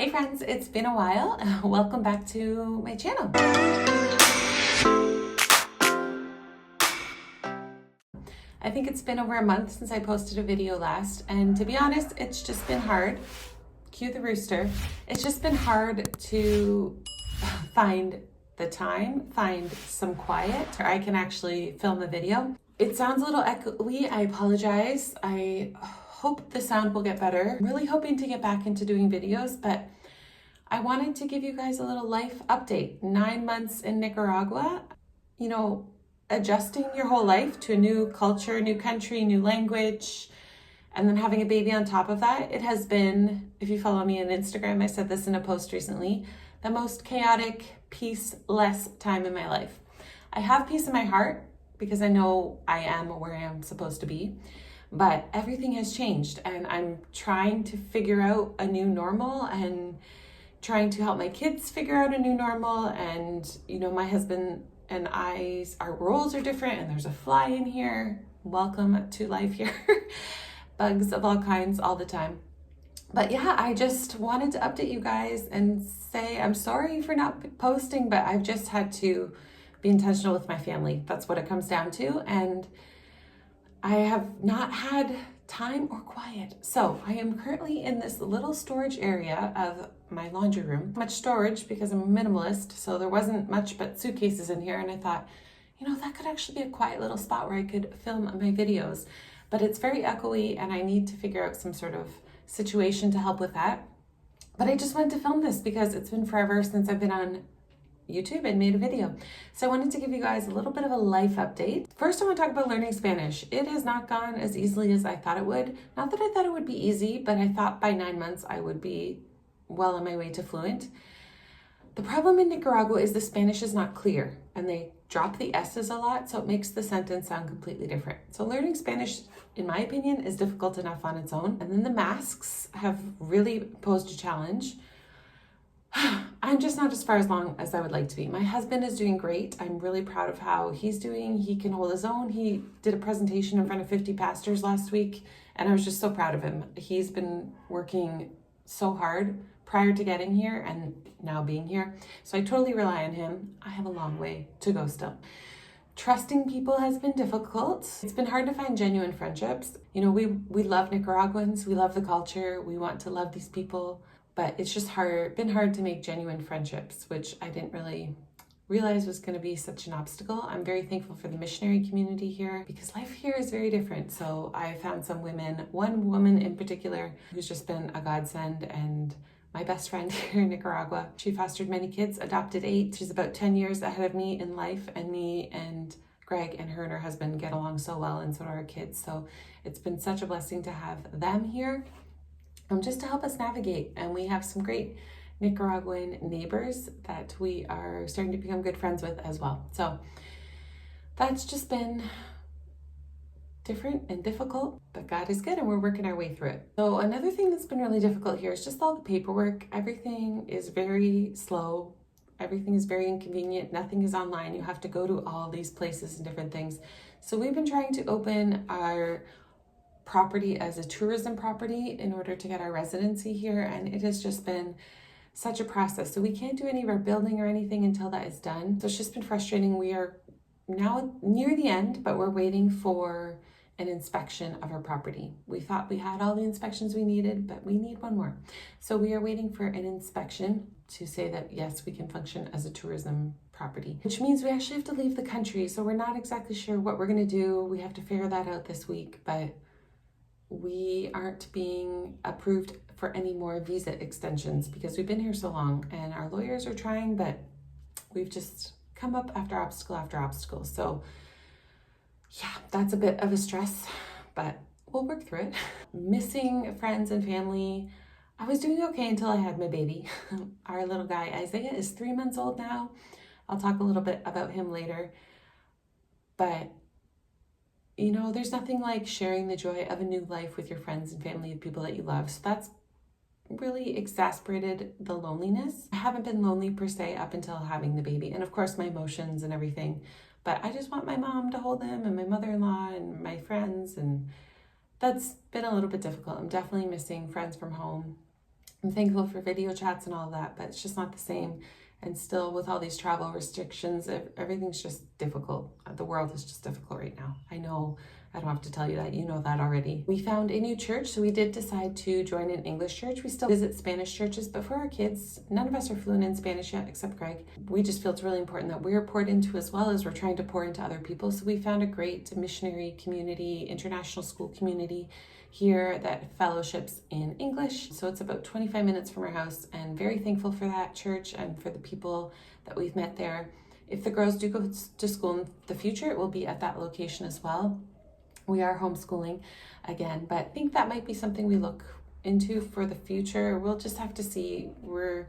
Hey friends, it's been a while. Welcome back to my channel. I think it's been over a month since I posted a video last, and to be honest, it's just been hard. Cue the rooster. It's just been hard to find the time, find some quiet where I can actually film a video. It sounds a little echoey. I apologize. I hope the sound will get better. I'm really hoping to get back into doing videos, but I wanted to give you guys a little life update. 9 months in Nicaragua, adjusting your whole life to a new culture, new country, new language, and then having a baby on top of that. It has been, if you follow me on Instagram, I said this in a post recently, the most chaotic, peaceless time in my life. I have peace in my heart because I know I am where I am supposed to be, but everything has changed and I'm trying to figure out a new normal and trying to help my kids figure out a new normal. And my husband and I, our roles are different, and there's a fly in here. Welcome to life here. Bugs of all kinds all the time. But yeah, I just wanted to update you guys and say I'm sorry for not posting, but I've just had to be intentional with my family. That's what it comes down to. And I have not had time or quiet. So I am currently in this little storage area of my laundry room. Much storage because I'm a minimalist, so there wasn't much but suitcases in here, and I thought, that could actually be a quiet little spot where I could film my videos. But it's very echoey and I need to figure out some sort of situation to help with that. But I just wanted to film this because it's been forever since I've been on YouTube and made a video. So I wanted to give you guys a little bit of a life update. First, I want to talk about learning Spanish. It has not gone as easily as I thought it would. Not that I thought it would be easy, but I thought by 9 months I would be well on my way to fluent. The problem in Nicaragua is the Spanish is not clear and they drop the S's a lot, so it makes the sentence sound completely different. So learning Spanish, in my opinion, is difficult enough on its own. And then the masks have really posed a challenge. I'm just not as far along as I would like to be. My husband is doing great. I'm really proud of how he's doing. He can hold his own. He did a presentation in front of 50 pastors last week, and I was just so proud of him. He's been working so hard prior to getting here and now being here. So I totally rely on him. I have a long way to go still. Trusting people has been difficult. It's been hard to find genuine friendships. We love Nicaraguans. We love the culture. We want to love these people. But it's just been hard to make genuine friendships, which I didn't really realize was going to be such an obstacle. I'm very thankful for the missionary community here because life here is very different. So I found some women, one woman in particular, who's just been a godsend and my best friend here in Nicaragua. She fostered many kids, adopted 8. She's about 10 years ahead of me in life, and me and Greg and her husband get along so well, and so do our kids. So it's been such a blessing to have them here. Just to help us navigate. And we have some great Nicaraguan neighbors that we are starting to become good friends with as well. So that's just been different and difficult, but God is good and we're working our way through it. So another thing that's been really difficult here is just all the paperwork. Everything is very slow. Everything is very inconvenient. Nothing is online. You have to go to all these places and different things. So we've been trying to open our property as a tourism property in order to get our residency here, and it has just been such a process. So we can't do any of our building or anything until that is done. So it's just been frustrating. We are now near the end, but we're waiting for an inspection of our property. We thought we had all the inspections we needed, but we need one more. So we are waiting for an inspection to say that yes, we can function as a tourism property, which means we actually have to leave the country. So we're not exactly sure what we're going to do. We have to figure that out this week, but we aren't being approved for any more visa extensions because we've been here so long, and our lawyers are trying, but we've just come up after obstacle after obstacle. So yeah, that's a bit of a stress, but we'll work through it. Missing friends and family. I was doing okay until I had my baby. Our little guy, Isaiah, is 3 months old now. I'll talk a little bit about him later, but there's nothing like sharing the joy of a new life with your friends and family, the people that you love. So that's really exasperated the loneliness. I haven't been lonely per se up until having the baby, and of course my emotions and everything, but I just want my mom to hold him and my mother-in-law and my friends, and that's been a little bit difficult. I'm definitely missing friends from home. I'm thankful for video chats and all that, but it's just not the same. And still, with all these travel restrictions, everything's just difficult. The world is just difficult right now. I know I don't have to tell you that. You know that already. We found a new church, so we did decide to join an English church. We still visit Spanish churches, but for our kids, none of us are fluent in Spanish yet, except Greg. We just feel it's really important that we're poured into as well as we're trying to pour into other people. So we found a great missionary community, international school community here that fellowships in English. So it's about 25 minutes from our house, and very thankful for that church and for the people that we've met there. If the girls do go to school in the future, it will be at that location as well. We are homeschooling again, but I think that might be something we look into for the future. We'll just have to see. We're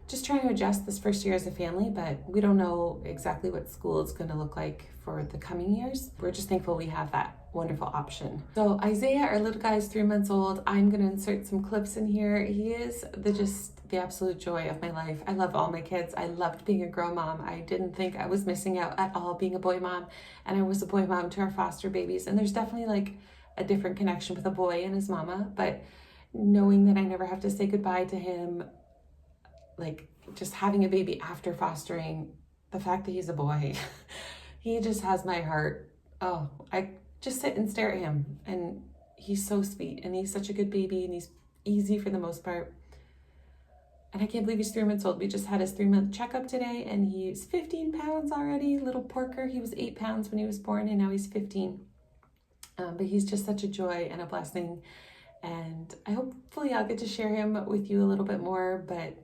just trying to adjust this first year as a family, but we don't know exactly what school is going to look like for the coming years. We're just thankful we have that wonderful option. So Isaiah, our little guy, is 3 months old. I'm going to insert some clips in here. He is the absolute joy of my life. I love all my kids. I loved being a girl mom. I didn't think I was missing out at all being a boy mom, and I was a boy mom to our foster babies. And there's definitely like a different connection with a boy and his mama, but knowing that I never have to say goodbye to him, like just having a baby after fostering, the fact that he's a boy, he just has my heart. Oh, I just sit and stare at him, and he's so sweet, and he's such a good baby, and he's easy for the most part. And I can't believe he's 3 months old. We just had his 3-month checkup today, and he's 15 pounds already, little porker. He was 8 pounds when he was born, and now he's 15. But he's just such a joy and a blessing, and hopefully I'll get to share him with you a little bit more. But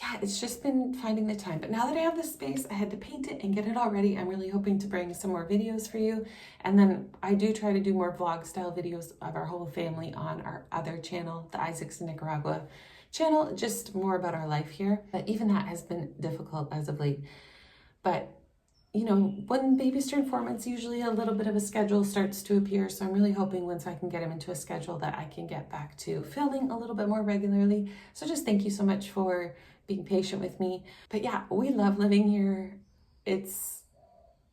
yeah, it's just been finding the time. But now that I have this space, I had to paint it and get it all ready. I'm really hoping to bring some more videos for you. And then I do try to do more vlog style videos of our whole family on our other channel, the Isaacs in Nicaragua channel, just more about our life here. But even that has been difficult as of late. But you know, when babies turn 4 months, usually a little bit of a schedule starts to appear. So I'm really hoping once I can get him into a schedule that I can get back to filming a little bit more regularly. So just thank you so much for being patient with me. But yeah, we love living here. It's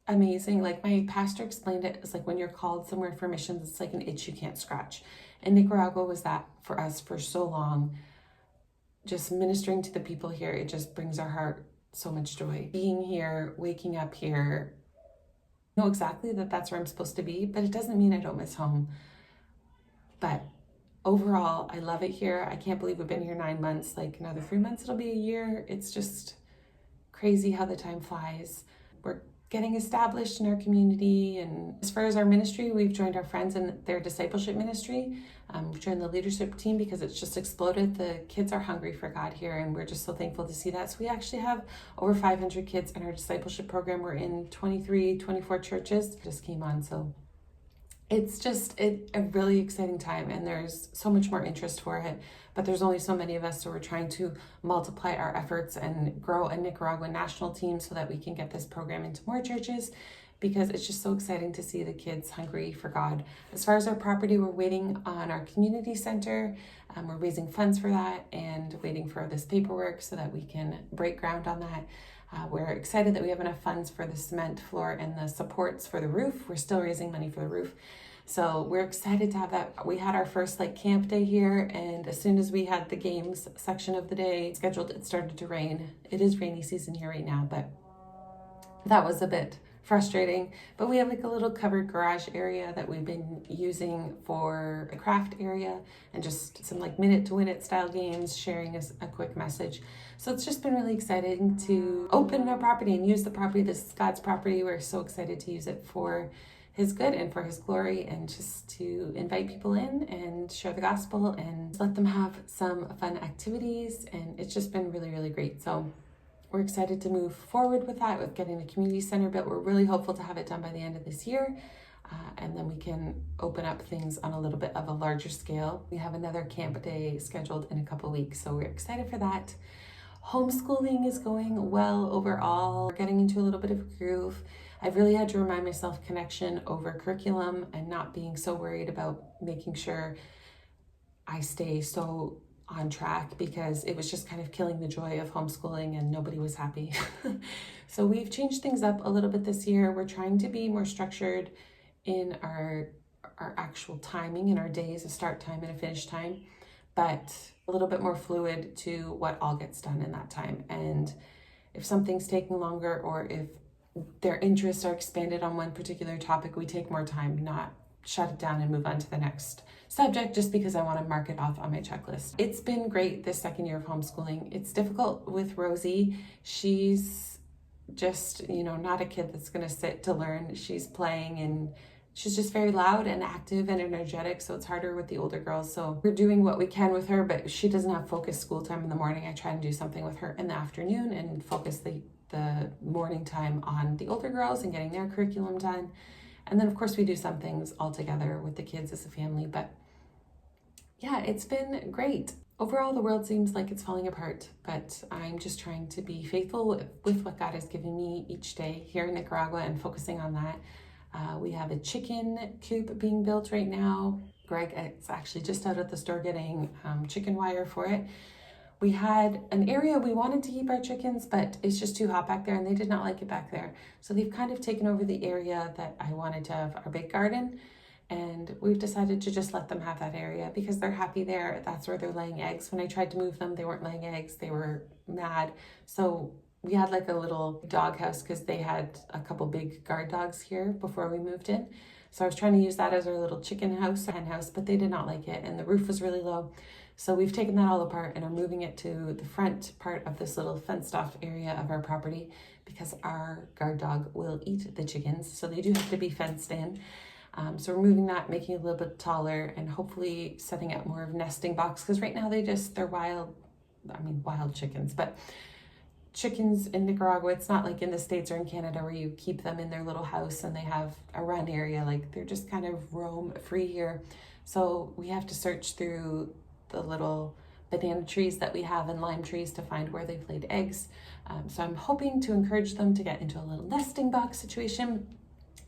amazing. Like my pastor explained it, it's like when you're called somewhere for missions, it's like an itch you can't scratch. And Nicaragua was that for us for so long. Just ministering to the people here, it just brings our heart so much joy. Being here, waking up here, I know exactly that that's where I'm supposed to be, but it doesn't mean I don't miss home. But overall, I love it here. I can't believe we've been here 9 months. Like another 3 months, it'll be a year. It's just crazy how the time flies. We're getting established in our community. And as far as our ministry, we've joined our friends in their discipleship ministry. We've joined the leadership team because it's just exploded. The kids are hungry for God here, and we're just so thankful to see that. So we actually have over 500 kids in our discipleship program. We're in 24 churches. Just came on, so it's just a really exciting time, and there's so much more interest for it, but there's only so many of us, so we're trying to multiply our efforts and grow a Nicaraguan national team so that we can get this program into more churches, because it's just so exciting to see the kids hungry for God. As far as our property, we're waiting on our community center. We're raising funds for that and waiting for this paperwork so that we can break ground on that. We're excited that we have enough funds for the cement floor and the supports for the roof. We're still raising money for the roof. So we're excited to have that. We had our first camp day here, and as soon as we had the games section of the day scheduled, it started to rain. It is rainy season here right now, but that was a bit frustrating. But we have a little covered garage area that we've been using for a craft area and just some minute to win it style games, sharing a quick message. So it's just been really exciting to open our property and use the property. This is God's property. We're so excited to use it for His good and for His glory, and just to invite people in and share the gospel and let them have some fun activities. And it's just been really, really great. So we're excited to move forward with that, with getting the community center built. We're really hopeful to have it done by the end of this year. And then we can open up things on a little bit of a larger scale. We have another camp day scheduled in a couple weeks, so we're excited for that. Homeschooling is going well overall. We're getting into a little bit of a groove. I've really had to remind myself connection over curriculum and not being so worried about making sure I stay so on track, because it was just kind of killing the joy of homeschooling and nobody was happy. So we've changed things up a little bit this year. We're trying to be more structured in our actual timing in our days, a start time and a finish time. but a little bit more fluid to what all gets done in that time. And if something's taking longer, or if their interests are expanded on one particular topic, we take more time, not shut it down and move on to the next subject just because I want to mark it off on my checklist. It's been great this second year of homeschooling. It's difficult with Rosie. She's just, not a kid that's going to sit to learn. She's playing, and she's just very loud and active and energetic, so it's harder with the older girls. So we're doing what we can with her, but she doesn't have focused school time in the morning. I try and do something with her in the afternoon and focus the morning time on the older girls and getting their curriculum done. And then of course we do some things all together with the kids as a family. But yeah, it's been great. Overall, the world seems like it's falling apart, but I'm just trying to be faithful with what God has given me each day here in Nicaragua and focusing on that. We have a chicken coop being built right now. Greg is actually just out at the store getting chicken wire for it. We had an area we wanted to keep our chickens, but it's just too hot back there and they did not like it back there. So they've kind of taken over the area that I wanted to have our big garden. And we've decided to just let them have that area because they're happy there. That's where they're laying eggs. When I tried to move them, they weren't laying eggs. They were mad. So we had like a little dog house because they had a couple big guard dogs here before we moved in. So I was trying to use that as our little chicken house, hen house, but they did not like it. And the roof was really low. So we've taken that all apart and are moving it to the front part of this little fenced off area of our property because our guard dog will eat the chickens. So they do have to be fenced in. So we're moving that, making it a little bit taller, and hopefully setting up more of nesting box, because right now they're wild chickens, but chickens in Nicaragua, it's not like in the States or in Canada where you keep them in their little house and they have a run area. Like they're just kind of roam free here. So we have to search through the little banana trees that we have and lime trees to find where they've laid eggs. So I'm hoping to encourage them to get into a little nesting box situation.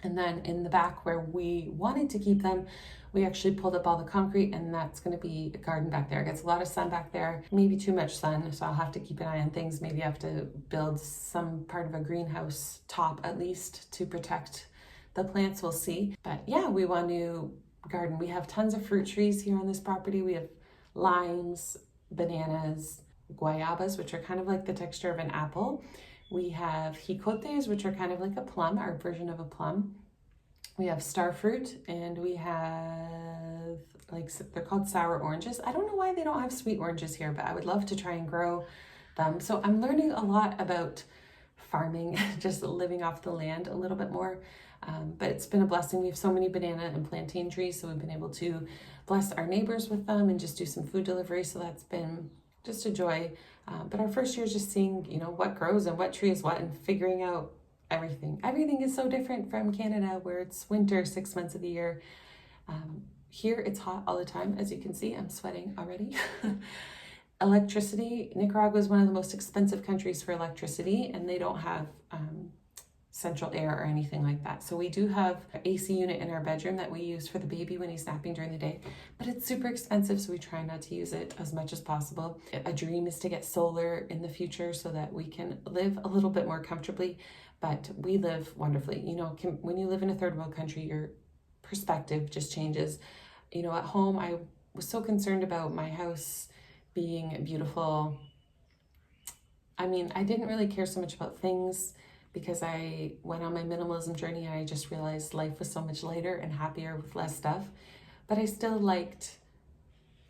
And then in the back where we wanted to keep them, we actually pulled up all the concrete, and that's going to be a garden back there. It gets a lot of sun back there, maybe too much sun, so I'll have to keep an eye on things. Maybe I have to build some part of a greenhouse top at least to protect the plants. We'll see. But yeah, we want to garden. We have tons of fruit trees here on this property. We have limes, bananas, guayabas, which are kind of like the texture of an apple. We have jicotes, which are kind of like a plum, our version of a plum. We have star fruit, and we have, they're called sour oranges. I don't know why they don't have sweet oranges here, but I would love to try and grow them. So I'm learning a lot about farming, just living off the land a little bit more. But it's been a blessing. We have so many banana and plantain trees, so we've been able to bless our neighbors with them and just do some food delivery. So that's been just a joy. But our first year is just seeing, what grows and what tree is what, and figuring out everything. Everything is so different from Canada, where it's winter 6 months of the year. Here it's hot all the time. As you can see, I'm sweating already. Electricity. Nicaragua is one of the most expensive countries for electricity, and they don't have central air or anything like that. So we do have an AC unit in our bedroom that we use for the baby when he's napping during the day, but it's super expensive, so we try not to use it as much as possible. A dream is to get solar in the future so that we can live a little bit more comfortably, but we live wonderfully. When you live in a third world country, your perspective just changes. At home, I was so concerned about my house being beautiful. I didn't really care so much about things, because I went on my minimalism journey and I just realized life was so much lighter and happier with less stuff. But I still liked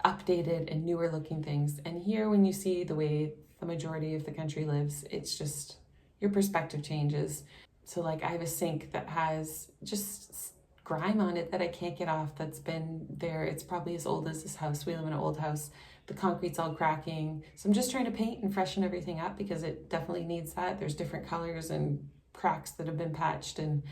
updated and newer looking things. And here, when you see the way the majority of the country lives, it's just, your perspective changes. So I have a sink that has just grime on it that I can't get off, that's been there. It's probably as old as this house. We live in an old house. The concrete's all cracking. So I'm just trying to paint and freshen everything up because it definitely needs that. There's different colors and cracks that have been patched, and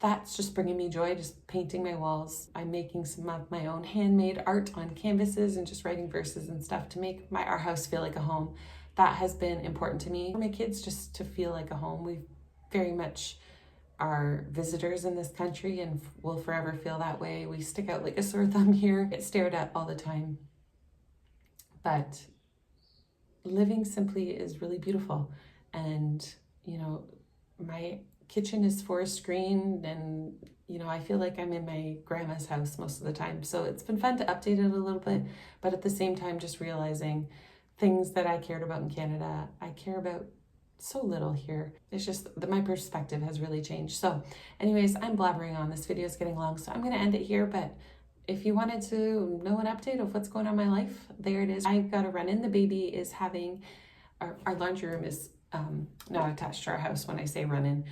that's just bringing me joy, just painting my walls. I'm making some of my own handmade art on canvases and just writing verses and stuff to make our house feel like a home. That has been important to me. For my kids, just to feel like a home. We very much are visitors in this country and will forever feel that way. We stick out like a sore thumb here, get stared at all the time. But living simply is really beautiful. And, my kitchen is forest screened, and you know, I feel like I'm in my grandma's house most of the time. So it's been fun to update it a little bit, but at the same time, just realizing things that I cared about in Canada, I care about so little here. It's just that my perspective has really changed. So anyways, I'm blabbering on. This video is getting long, so I'm going to end it here. But if you wanted to know an update of what's going on in my life, there it is. I've got to run in. The baby is having, our laundry room is not attached to our house when I say run in.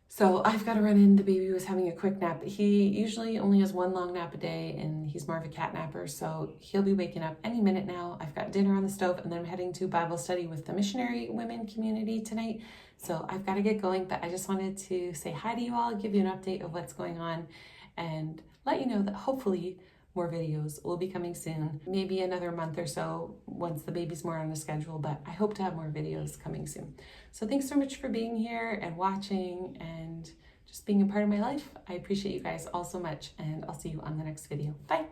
So I've got to run in. The baby was having a quick nap. He usually only has one long nap a day, and he's more of a cat napper, so he'll be waking up any minute now. I've got dinner on the stove, and then I'm heading to Bible study with the missionary women community tonight. So I've got to get going, but I just wanted to say hi to you all, give you an update of what's going on, and let you know that hopefully more videos will be coming soon. Maybe another month or so once the baby's more on the schedule, but I hope to have more videos coming soon. So thanks so much for being here and watching and just being a part of my life. I appreciate you guys all so much, and I'll see you on the next video. Bye.